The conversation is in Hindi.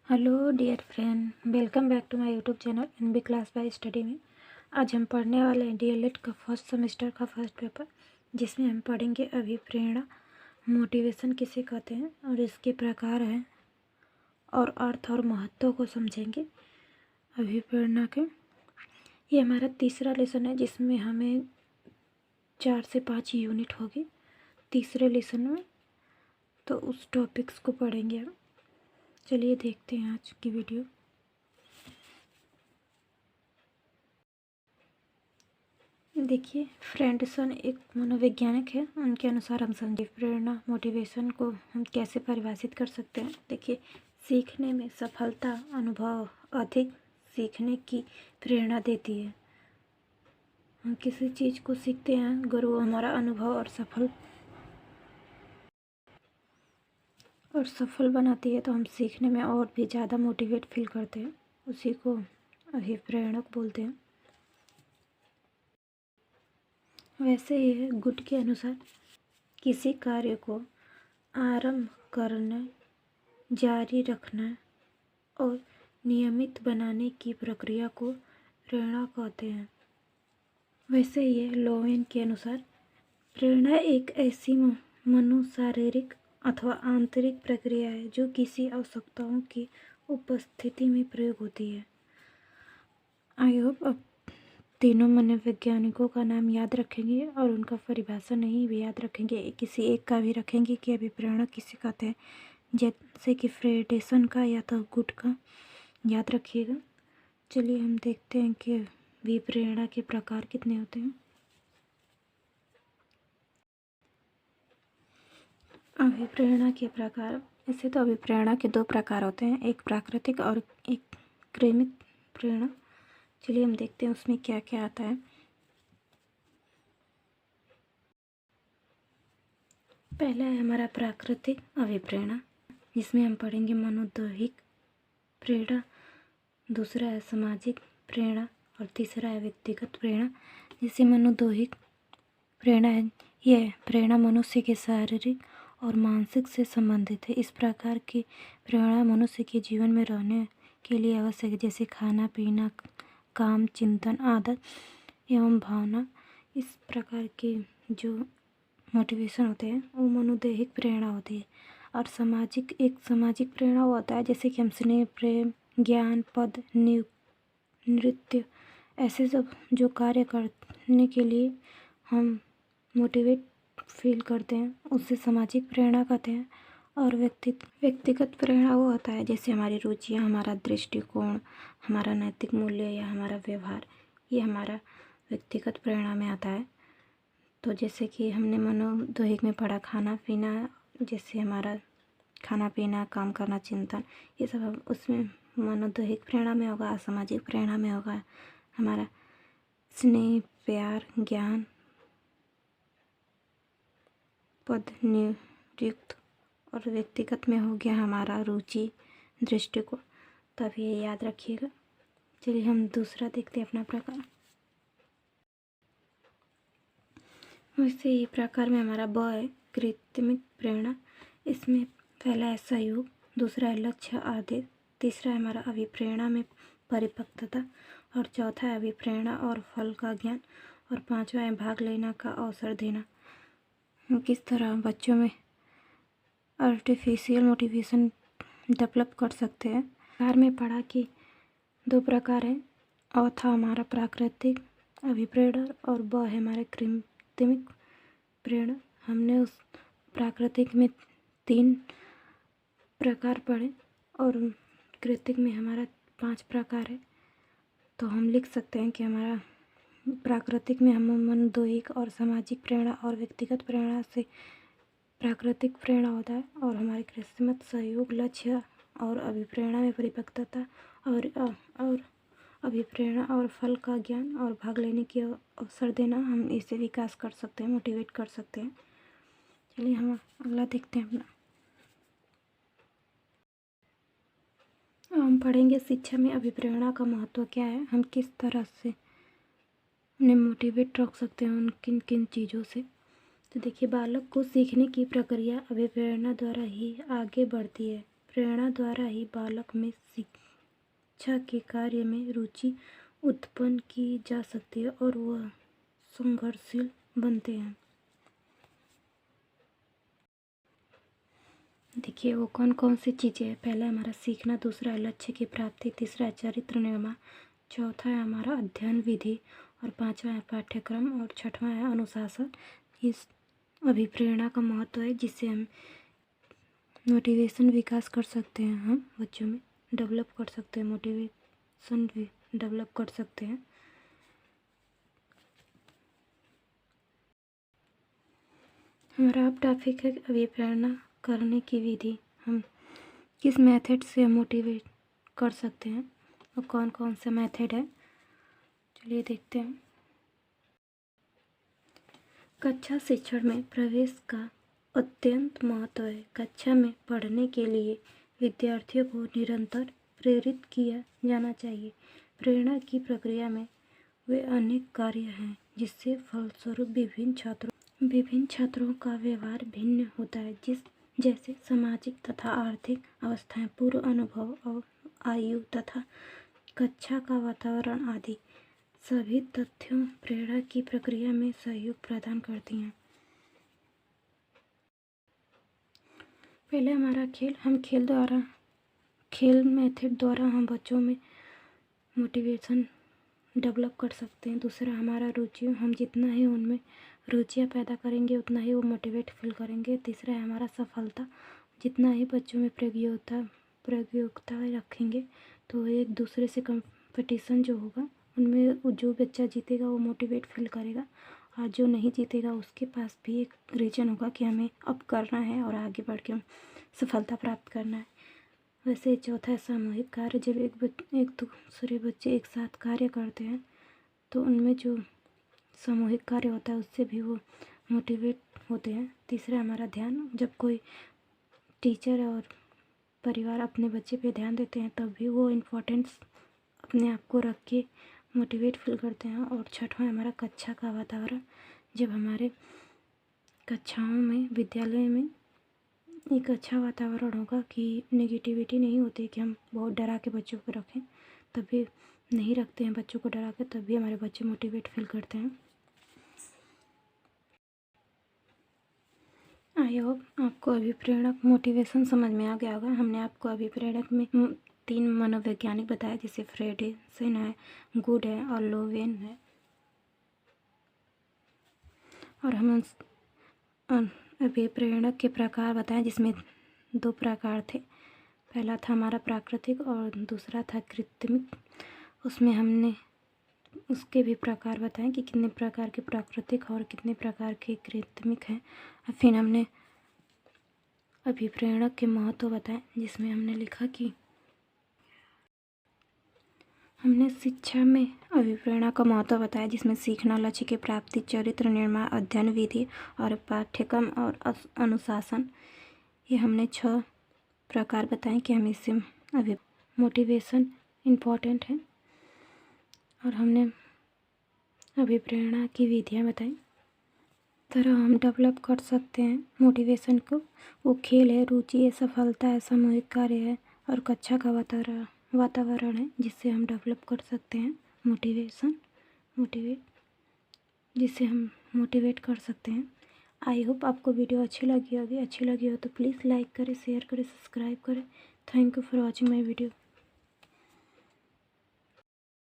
Hello dear friend, welcome back to my YouTube channel NB class by study में। आज हम पढ़ने वाले हैं डीएलएड का फर्स्ट सेमेस्टर का फर्स्ट पेपर, जिसमें हम पढ़ेंगे अभिप्रेरणा। मोटिवेशन किसे कहते हैं और इसके प्रकार हैं और अर्थ और महत्व को समझेंगे अभिप्रेरणा के। ये हमारा तीसरा लेसन है, जिसमें हमें 4 से 5 यूनिट होगी तीसरे लेसन में, तो उस टॉपिक्स को पढ़ेंगे हम। चलिए देखते हैं आज की वीडियो। देखिए, फ्रेंडसन एक मनोवैज्ञानिक है। उनके अनुसार हम समझे प्रेरणा मोटिवेशन को हम कैसे परिभाषित कर सकते हैं। देखिए, सीखने में सफलता अनुभव अधिक सीखने की प्रेरणा देती है। हम किसी चीज़ को सीखते हैं अगर वो हमारा अनुभव और सफल बनाती है, तो हम सीखने में और भी ज़्यादा मोटिवेट फील करते हैं। उसी को अभिप्रेरणक बोलते हैं। वैसे ही गुड के अनुसार किसी कार्य को आरंभ करना, जारी रखना और नियमित बनाने की प्रक्रिया को प्रेरणा कहते हैं। वैसे ही लोवेन के अनुसार प्रेरणा एक ऐसी मनोशारीरिक अथवा आंतरिक प्रक्रिया है जो किसी आवश्यकताओं की उपस्थिति में प्रयोग होती है। आई होप अब तीनों मनोवैज्ञानिकों का नाम याद रखेंगे और उनका परिभाषा नहीं भी याद रखेंगे, किसी एक का भी रखेंगे कि अभिप्रेरणा किसे कहते हैं, जैसे कि फ्रेडेसन का या तो गुड का याद रखिएगा। चलिए हम देखते हैं कि अभिप्रेरणा के प्रकार कितने होते हैं। अभिप्रेरणा के प्रकार, ऐसे तो अभिप्रेरणा के 2 प्रकार होते हैं, एक प्राकृतिक और एक कृत्रिम प्रेरणा। चलिए हम देखते हैं उसमें क्या क्या आता है। पहला है हमारा प्राकृतिक अभिप्रेरणा, जिसमें हम पढ़ेंगे मनोदैहिक प्रेरणा, दूसरा है सामाजिक प्रेरणा और तीसरा है व्यक्तिगत प्रेरणा। जैसे मनोदैहिक प्रेरणा है, यह प्रेरणा मनुष्य के शारीरिक और मानसिक से संबंधित है। इस प्रकार की प्रेरणा मनुष्य के जीवन में रहने के लिए आवश्यक है, जैसे खाना पीना, काम, चिंतन, आदत एवं भावना। इस प्रकार के जो मोटिवेशन होते हैं वो मनोदैहिक प्रेरणा होती है। और सामाजिक प्रेरणा वो होता है, जैसे कि हम स्नेह, प्रेम, ज्ञान, पद, नृत्य ऐसे सब जो कार्य करने के लिए हम मोटिवेट फील करते हैं, उससे सामाजिक प्रेरणा कहते हैं। और व्यक्तिगत प्रेरणा वो होता है, जैसे हमारी रुचियाँ, हमारा दृष्टिकोण, हमारा नैतिक मूल्य या हमारा व्यवहार, ये हमारा व्यक्तिगत प्रेरणा में आता है। तो जैसे कि हमने मनोदैहिक में पढ़ा खाना पीना, जैसे हमारा खाना पीना, काम करना, चिंतन, ये सब हम उसमें मनोदैहिक प्रेरणा में होगा। सामाजिक प्रेरणा में होगा हमारा स्नेह, प्यार, ज्ञान, पद, नियुक्त। और व्यक्तिगत में हो गया हमारा रुचि, दृष्टिकोण। तब ये याद रखिएगा। चलिए हम दूसरा देखते हैं अपना प्रकार। वैसे ही प्रकार में हमारा ब है कृत्रिम प्रेरणा। इसमें पहला है सहयोग, दूसरा है लक्ष्य आदेश, तीसरा है हमारा अभिप्रेरणा में परिपक्वता और चौथा है अभिप्रेरणा और फल का ज्ञान और पांचवा है भाग लेने का अवसर देना। हम किस तरह बच्चों में आर्टिफिशियल मोटिवेशन डेवलप कर सकते हैं। प्रकार में पढ़ा कि 2 प्रकार हैं, और था हमारा प्राकृतिक अभिप्रेरणा और ब है हमारे कृत्रिम प्रेरणा। हमने उस प्राकृतिक में 3 प्रकार पढ़े और कृत्रिम में हमारा 5 प्रकार है। तो हम लिख सकते हैं कि हमारा प्राकृतिक में हम मनोदैहिक और सामाजिक प्रेरणा और व्यक्तिगत प्रेरणा से प्राकृतिक प्रेरणा होता है, और हमारे कृत्रिम सहयोग, लक्ष्य और अभिप्रेरणा में परिपक्वता और अभिप्रेरणा और फल का ज्ञान और भाग लेने की अवसर देना। हम इसे विकास कर सकते हैं, मोटिवेट कर सकते हैं। चलिए हम अगला देखते हैं अपना। हम पढ़ेंगे शिक्षा में अभिप्रेरणा का महत्व क्या है, हम किस तरह से उन्हें मोटिवेट रख सकते हैं उन किन किन चीज़ों से। तो देखिए, बालक को सीखने की प्रक्रिया अभिप्रेरणा द्वारा ही आगे बढ़ती है। प्रेरणा द्वारा ही बालक में शिक्षा के कार्य में रुचि उत्पन्न की जा सकती है और वह संघर्षशील बनते हैं। देखिए वो कौन कौन सी चीज़ें हैं। पहला हमारा सीखना, दूसरा है लक्ष्य की प्राप्ति, तीसरा है चरित्र निर्माण, चौथा है हमारा अध्ययन विधि और पांचवा है पाठ्यक्रम और छठवां है अनुशासन। इस अभिप्रेरणा का महत्व है जिससे हम मोटिवेशन विकास कर सकते हैं, हम बच्चों में डेवलप कर सकते हैं, मोटिवेशन भी डेवलप कर सकते हैं। हमारा अब टॉपिक है अभिप्रेरणा करने की विधि। हम किस मेथड से मोटिवेट कर सकते हैं और कौन कौन से मेथड है, चलिए देखते हैं। कक्षा शिक्षण में प्रवेश का अत्यंत महत्व है। कक्षा में पढ़ने के लिए विद्यार्थियों को निरंतर प्रेरित किया जाना चाहिए। प्रेरणा की प्रक्रिया में वे अनेक कार्य हैं जिससे फलस्वरूप विभिन्न छात्रों का व्यवहार भिन्न होता है, जैसे सामाजिक तथा आर्थिक अवस्थाएं, पूर्व अनुभव और आयु तथा कक्षा का वातावरण आदि सभी तथ्यों प्रेरणा की प्रक्रिया में सहयोग प्रदान करती हैं। पहले हमारा हम खेल मेथड द्वारा हम बच्चों में मोटिवेशन डेवलप कर सकते हैं। दूसरा हमारा रुचि, हम जितना ही उनमें रुचियाँ पैदा करेंगे उतना ही वो मोटिवेट फील करेंगे। तीसरा है हमारा सफलता, जितना ही बच्चों में प्रतियोगिता रखेंगे तो एक दूसरे से कंपटीशन जो होगा उनमें जो बच्चा जीतेगा वो मोटिवेट फील करेगा और जो नहीं जीतेगा उसके पास भी एक रीजन होगा कि हमें अब करना है और आगे बढ़ के सफलता प्राप्त करना है। वैसे चौथा है सामूहिक कार्य। जब एक दूसरे बच्चे एक साथ कार्य करते हैं तो उनमें जो सामूहिक कार्य होता है उससे भी वो मोटिवेट होते हैं। तीसरा हमारा ध्यान, जब कोई टीचर और परिवार अपने बच्चे पे ध्यान देते हैं तब भी वो इम्पोर्टेंस अपने आप को रख के मोटिवेट फील करते हैं। और छठवां हमारा कक्षा का वातावरण, जब हमारे कक्षाओं में विद्यालय में एक अच्छा वातावरण होगा कि नेगेटिविटी नहीं होती कि हम बहुत डरा के बच्चों को रखें, तब भी नहीं रखते हैं बच्चों को डरा के, तब भी हमारे बच्चे मोटिवेट फील करते हैं। आई होप आपको अभिप्रेरणक मोटिवेशन समझ में आ गया होगा। हमने आपको अभिप्रेरणक में 3 मनोवैज्ञानिक बताया, जैसे फ्रेडिसन है, गुड है और लोवेन है। और हम अभिप्रेरणक के प्रकार बताएं जिसमें 2 प्रकार थे। पहला था हमारा प्राकृतिक और दूसरा था कृत्रिम। उसमें हमने उसके भी प्रकार बताएं कि कितने प्रकार के प्राकृतिक और कितने प्रकार के कृत्रिम हैं। फिर हमने अभिप्रेरणक के महत्व बताएं जिसमें हमने लिखा कि हमने शिक्षा में अभिप्रेरणा का महत्व बताया जिसमें सीखना, लक्ष्य की प्राप्ति, चरित्र निर्माण, अध्ययन विधि और पाठ्यक्रम और अनुशासन, ये हमने 6 प्रकार बताएं कि हमें इससे मोटिवेशन इम्पोर्टेंट है। और हमने अभिप्रेरणा की विधियाँ बताई, तरह हम डेवलप कर सकते हैं मोटिवेशन को। वो खेल है, रुचि है, सफलता है, सामूहिक कार्य है और कक्षा का वातावरण है जिससे हम डेवलप कर सकते हैं जिससे हम मोटिवेट कर सकते हैं। आई होप आपको वीडियो अच्छी लगी होगी। अच्छी लगी हो तो प्लीज़ लाइक करें, शेयर करें, सब्सक्राइब करें। Thank you for watching my video.